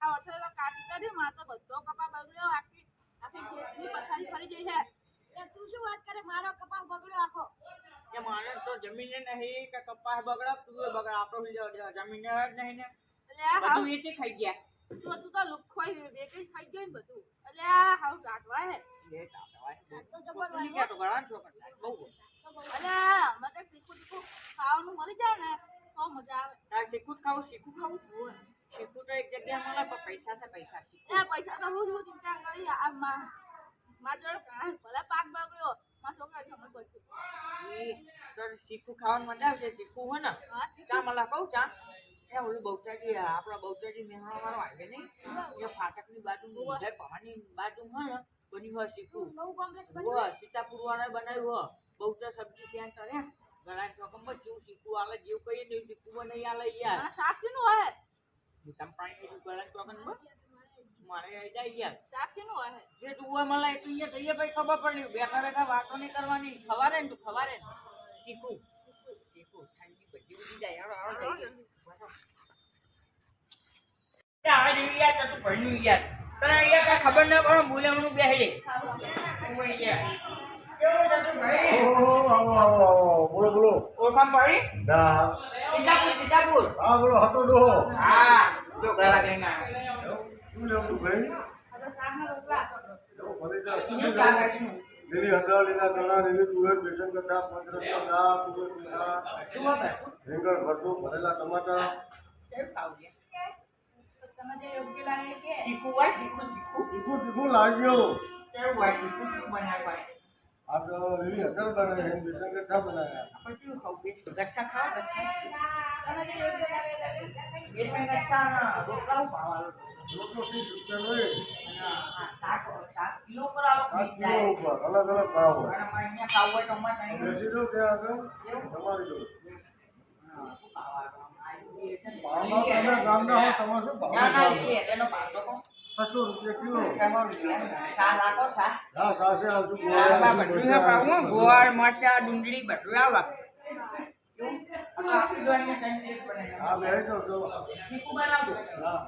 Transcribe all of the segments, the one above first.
કાઢી કાઢી માં તો બધો કપા બગડ્યો આખી આખી ખેતીની પથારી ફરી જઈ છે એ તું શું વાત કરે મારો કપા બગડ્યો આખો કે મારે તો જમીને નહીં કે કપાસ બગડો તું બગડ આપણો જમીન જ નહીં ને બધું એ ખાઈ ગયા તું તો લુખોઈ બેકરી ખાઈ ગયો ને બધું અલ્યા હાઉ કાઢવા હે એ કાઢવા તો જબર કે તો ગળા છો બહુ અલ્યા મતે તીખું તીખું ખાવાનું મળી જાય ને તો મજા આવે તાર શીખું ખાવું શીખું તો એક જગ્યા મળે પણ પૈસા છે પૈસા એ પૈસા તો હું ચિંતા કરી આ માં જોડે ભલે પાક બગડ્યો માં છોકરા જમણ પડશે તો શીખું ખાવાનું મજા આવશે શીખું હોય ને ચા मला કહું ચા એ ઓલું બહુચાજી આપણા બહુચાજી મેહાણા વાળો આવે નહીં એ ફાટકની બાજુ પહાડની બાજુ હોય ને બની હોય શીખું સીતાપુર વાળા બનાવ્યું હોય બહુચા સબ્જી સેન્ટર હે ઘણા ચોકમાં જેવું શીખું આલે જેવું કહીએ ને એવું શીખું નહીં આલે યાર સાક્ષી નું હોય તમ પાણી ઘણા ચોકમાં મારે આવી જાય યાર સાક્ષી નું હોય જે જોવા મળે એટલું અહીંયા જઈએ ભાઈ ખબર પડી બેઠા બેઠા વાતો નહીં કરવાની ખવારે ને તું ખવારે ને શીખું ઠંડી બધી ઉડી જાય આવો જઈએ આવે જેવી યાર તું ભણ્યું યાર તને અહીંયા કઈ ખબર ના પડે બોલેવાનું બેહડે બોલો ઓળખાણ પડી સીતાપુર હા બોલો હતો ડોહો હા જો ઘરા લઈને શું લેવું ભાઈ લીલી હંડાલીના ચણા લીલી તુવેર બેસન કથા પંદર ના તુવેર પીના રીંગણ ભરતું ભરેલા ટમાટા તીખું લાગ્યો આ તો લીલી હંડર બનાવી બેસન કથા બનાવ્યા રોટલો 30 રૂપિયા ઉપર અલગ અલગ ભાવ હોય બેસી દો ત્યાં આગળ તમારી દો ભાવમાં તમે ગામના હો તમારે શું ભાવ 600 રૂપિયા કિલો હા સાસે આવશું ગોળ મરચા ડુંગળી બધું આવે હા બે તો હા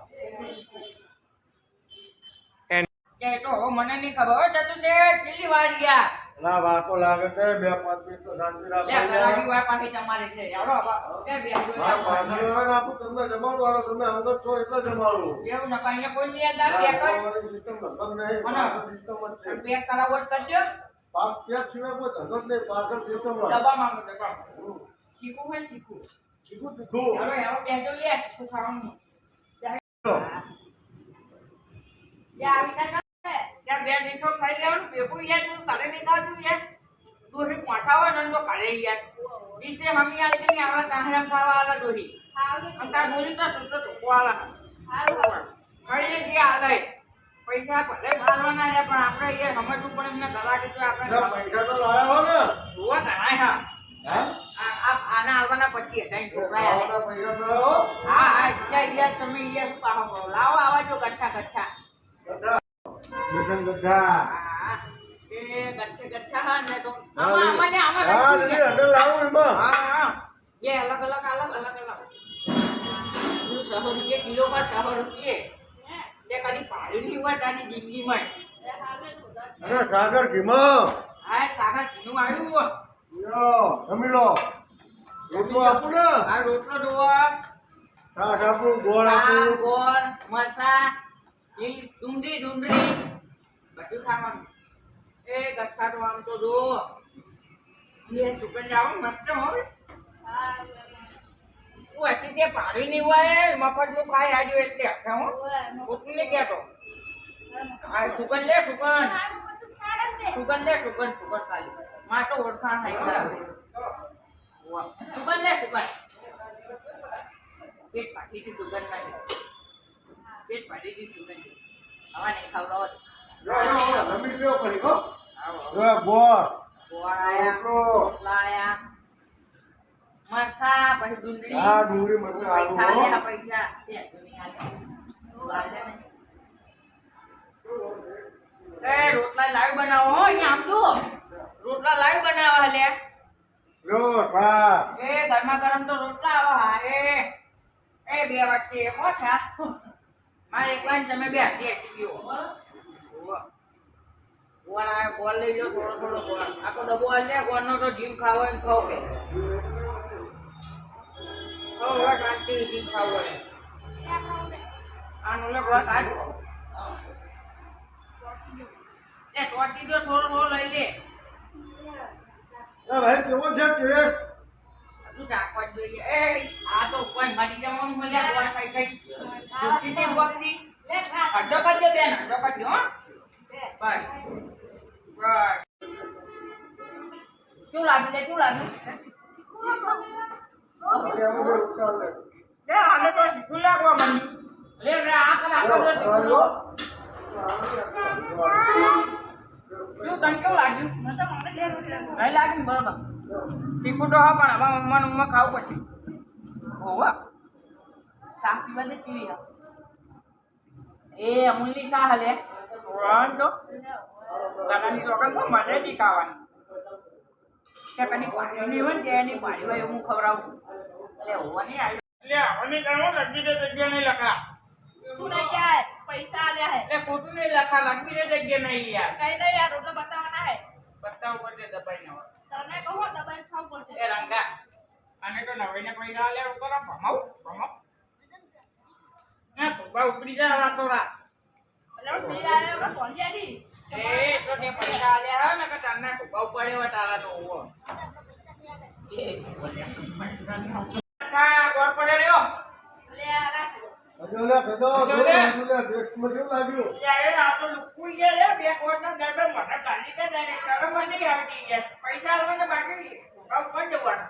તો મને નહીં ખબર હો જતું છે ચીલી વાર ગયા ના વાતો લાગે છે 2-5 મિનિટ તો શાંતિ રાખો પાછી તમારે છે યારો હા પાછી આપું તમને જમાડવાનો તમે અંગત છો એટલે જમાડો એવું ના કઈને કોઈ ની અંદર બે કર સિસ્ટમ ખતમ નહીં સિસ્ટમ જ છે બે કરાવો કરજો પાક પેક સિવાય કોઈ ધંધો જ નહીં પાર્સલ સિસ્ટમ દબા માંગો દબા શીખું હોય શીખું તીખું હવે બેજો લે શીખું ખાવાનું ત્યાં બે દિવસો ખાઈ લેવાનું ભેગું યાર તું કાલે નહીં ખાતું યાર દોહી પાઠા હોય ને તો કાલે યાર દિવસે મમ્મી આવી ગઈ આવા તાહરામ ખાવા આલા દોહી અંતા બોલી તો સુતો તો આલા ખાઈને જે આલે પૈસા ભલે મારવાના રે પણ આપણે યાર સમજવું પડે એમને ગલાટી તો આપણે પૈસા તો લાયા હો ને જોવા ગણાય હા આના આવવાના 25,000 છોકરા પૈસા તો લાવો હા યાર તમે યાર શું કામ કરો લાવો આવા જો ગચ્છા બેસન ગઢા એ ગચ્છા હા ને તો આમાં હા લીલી હંડર લાવો એમાં હા ये अलग अलग ₹100 किलो पर ₹100 ये कभी पाड़ी नहीं हुआ तारी जिंदगी में અરે સાગર ઘીમાં આ સાગર ઘીનું આવ્યું હો યો જમી લો રોટલો આપું ને આ રોટલો દો શાક આપું ગોળ આપું ગોળ મરસા એ ડુંગળી બધું ખાવાનું એ ગઠ્ઠા તો આમ તો દો ये सुगंध आओ मस्त हो वो अच्छी ते पारी नहीं हुआ है मफत में खाए आज એટલે अच्छा हो उतने ने क्या तो आ सुगंध ले सुगंध खाली मां तो ओळखाण है सुगंध ले सुगंध पेट पाटी की सुगंध नहीं पेट पाटी की सुगंध हवा नहीं खावला જો જમી લ્યો પછી હો જો ગોળ લાયા મરસા પછી ડુંગળી હા ડુંગળી મરચા આલુ પૈસા એ રોટલા લાઈવ બનાવો હો અહીંયા આમ તો રોટલા લાઈવ બનાવવા લે લો સા એ ગરમા ગરમ તો રોટલા આવા એ બે વચ્ચે મોટા આ એકલા ને તમે બે હાથી ગયો ગોળ આવે ગોળ લઈ લો થોડો થોડો ગોળ આખો ડબ્બો હાલ દે ગોળનો તો જીમ ખાવો એમ ખાવ કે હવે શાંતિ જીમ ખાવો એમ આનો લે ગોળ કાઢ એ ટોટી જો થોડો થોડો લઈ લે એ ભાઈ કેવો છે કે તું ચાકવા જોઈએ એ આ તો કોઈ મારી જવાનું મળ્યા ગોળ ખાઈ ખાઈ દુખી થી વખતી લે ખા અડ્ડો કરજો બેન અડ્ડો કરજો હો બસ બસ શું લાગ્યું લે શું લાગ્યું લે આને તો શીખું લાગવા બની લે લે આ કલા આ શીખું લો શું તને કેવું લાગ્યું મને તો મને નહીં લાગ્યું બરાબર શીખું તો હા પણ હવે મમ્મા ખાવું પડશે હોવા શાક પીવા દે ચીવી હા એ અમૂલની શાહ લે તો ગલાની રોકન તો મને બી ખાવાની કે કની પાણીની હોય ને એની પાણી હોય હું ખવડાવું એટલે હોવાની આવી લે હવે કાનો લગી દે જગ્યા નહીં લખા શું નહીં જાય પૈસા આલ્યા હે એટલે ખોટું નહીં લખા લગી દે જગ્યા નહીં યાર કઈ નહીં યાર રોટલો બતાવવાના હે બતાવ પર દે દબાઈ ના તને કહો દબાઈ ખાવું પડશે એ રંગા આને તો નવીને પૈસા લે ઉપર ભમાવ ભમાવ એ તો બા ઉપડી જા રાતો રા એટલે પી આલે ઓલા પોલિયાડી એ તો ને પૈસા લે હા ને કે તને બહુ પડ્યો તારા તો ઓવો એ બોલ્યા ગોળ પડે રહ્યો લે આ રાખ અજોલે કદો અજોલે દેખમાં કેવું લાગ્યું યાર આ તો લુકુઈ ગયા લે બે કોટના ગરબે મને ગાલી દે ને શરમ નથી આવતી યાર પૈસા આવવાને બાકી બહુ કોણ જવાનું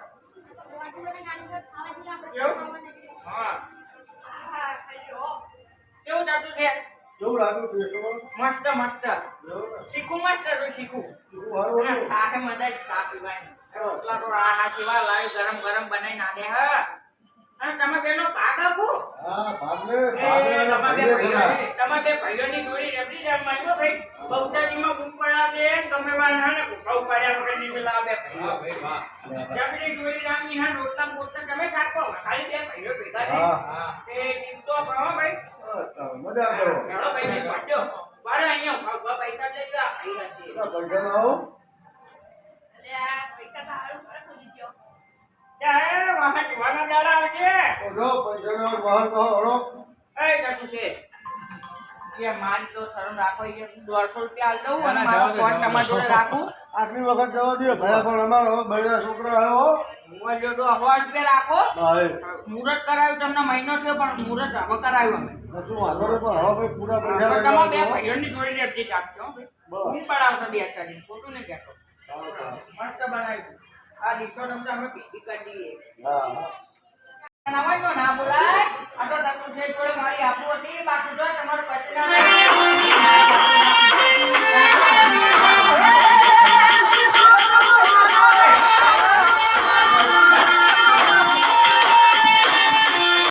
હા હા ખાઈઓ કેવું દાદુ છે કેવું લાગ્યું પેટમાં મસ્ત મસ્ત શીખું મસ્ત તો શીખું હારું શાકે મજા જ શાક પીવાની રોટલા તો આ કેવા લાવી ગરમ ગરમ બનાવી ના દે હા અને તમે બેનો ભાગ આપો હા ભાગને તમે બે ભાઈઓની જોડી રબડી રમાયો ભાઈ બહુતાજીમાં ગુમ પડ્યા છે તમે વાળા ને બહુ પડ્યા વગર ની પેલા બે ભાઈ રબડી જોડી રામની હા રોટલા બોટલા તમે શાકો ખાલી બે ભાઈઓ ભેગા છે તે ટીમતો ભણો ભાઈ મજા કરો ચલો ભાઈ પડજો વારે અહીંયા પૈસા લઈ લો ખાઈ હશે પૈસા ના આવો લે આ પૈસા તો હારું કરે ખોલી દ્યો ક્યાં વાહન વાના દાડા આવે છે ઓઢો પૈસા ના વાહન કહો ઓઢો એ કશું છે એ મારી તો શરમ રાખો એ 150 રૂપિયા આલ દઉં અને મારો ફોન તમારા જોડે રાખું આટલી વખત જવા દો ભાઈ પણ અમારો હવે બૈરા છોકરા આવ્યો મોબાઈલ જો 1000 રૂપિયા રાખો ભાઈ મુહૂર્ત કરાવ્યું તમને મહિનો થયો પણ મુહૂર્ત હવે કરાવ્યું અમે શું વાંધો નહીં પણ હવે ભાઈ પૂરા પૈસા તો તમારા બે ભાઈઓની જોડી રેપજી આપજો હું પડાવતો બે ચાલી ખોટું નહીં કહેતો મસ્ત બનાવ્યું આ દીસો તમને અમે પીટી કરી દઈએ હા નામ ના બોલાય આ તો તકુ છે જોડે મારી આપવું હતી બાકી